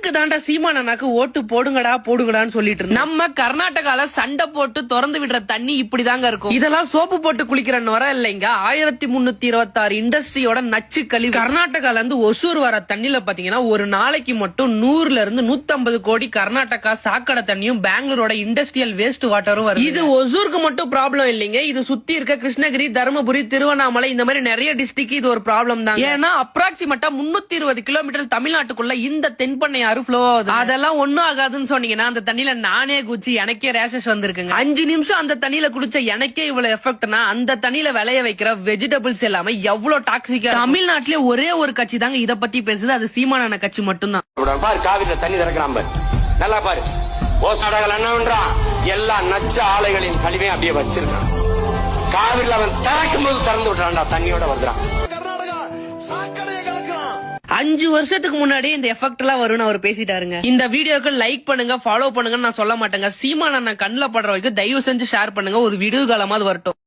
இதுக்கு தாண்டா சீமான் அண்ணாக்கு ஓட்டு போடுங்கடா போடுங்கடான்னு சொல்லிட்டு இருந்தோம். நம்ம கர்நாடகால சண்டை போட்டு திறந்து விடுற தண்ணி இப்படிதாங்க இருக்கும். இதெல்லாம் சோப்பு போட்டு குளிக்கிறன்னு வர இல்லைங்க. 1326 இண்டஸ்ட்ரியோட நச்சு கழிவு கர்நாடகால இருந்து ஒசூர் வர தண்ணில பாத்தீங்கன்னா ஒரு நாளைக்கு மட்டும் 100ல இருந்து 150 கோடி கர்நாடகா சாக்கடை தண்ணியும் பெங்களூரோட இண்டஸ்ட்ரியல் வேஸ்ட் வாட்டரும் வருது. இது ஒசூருக்கு மட்டும் ப்ராப்ளம் இல்லைங்க. இது சுத்தி இருக்க கிருஷ்ணகிரி, தருமபுரி, திருவண்ணாமலை இந்த மாதிரி நிறைய டிஸ்ட்ரிக்ட் இது ஒரு ப்ராப்ளம் தான். ஏன்னா அப்ராக்சிமேட்டா 320 கிலோமீட்டர் தமிழ்நாட்டுக்குள்ள இந்த தென்பண்ணையாறு ஃப்ளோ ஆகுது. அதெல்லாம் ஒண்ணும் ஆகாதுன்னு சொன்னீங்கன்னா அந்த தண்ணியில நானே குச்சி எனக்கே ரேஷஸ் வந்திருக்குங்க. 5 நிமிஷம் அந்த தண்ணியில குடிச்ச எனக்கே இவ்வளவு எஃபெக்ட்னா அந்த தண்ணியில விளைய வைக்கிற வெஜிடபிள்ஸ் எல்லாமே எவ்வளவு டாக்ஸிக்கா. தமிழ்நாட்டிலே ஒரே ஒரு கட்சி தாங்க இத பத்தி பேசுது. அது சீமானான கட்சி மட்டும்தான். பாரு காவிரியில தண்ணி திறக்கிறான் பாரு, நல்லா பாரு. ஓசாடகள் என்னன்றான், எல்லா நச்ச ஆலைகளின் கழிவையும் அப்படியே வச்சிருக்கான். காவிரியில் அவன் திறக்கும் போது திறந்து விட்டுறான்டா, தண்ணியோட வந்துறான். 5 வருஷத்துக்கு முன்னாடி இந்த எஃபெக்ட் எல்லாம் வரும்னு அவர் பேசிட்டாருங்க. இந்த வீடியோக்கு லைக் பண்ணுங்க, ஃபாலோ பண்ணுங்க நான் சொல்ல மாட்டேங்க. சீமான் அண்ணா கண்ணுல படுற வரைக்கும் தயவு செஞ்சு ஷேர் பண்ணுங்க. ஒரு விடுவு காலமாவது வரட்டும்.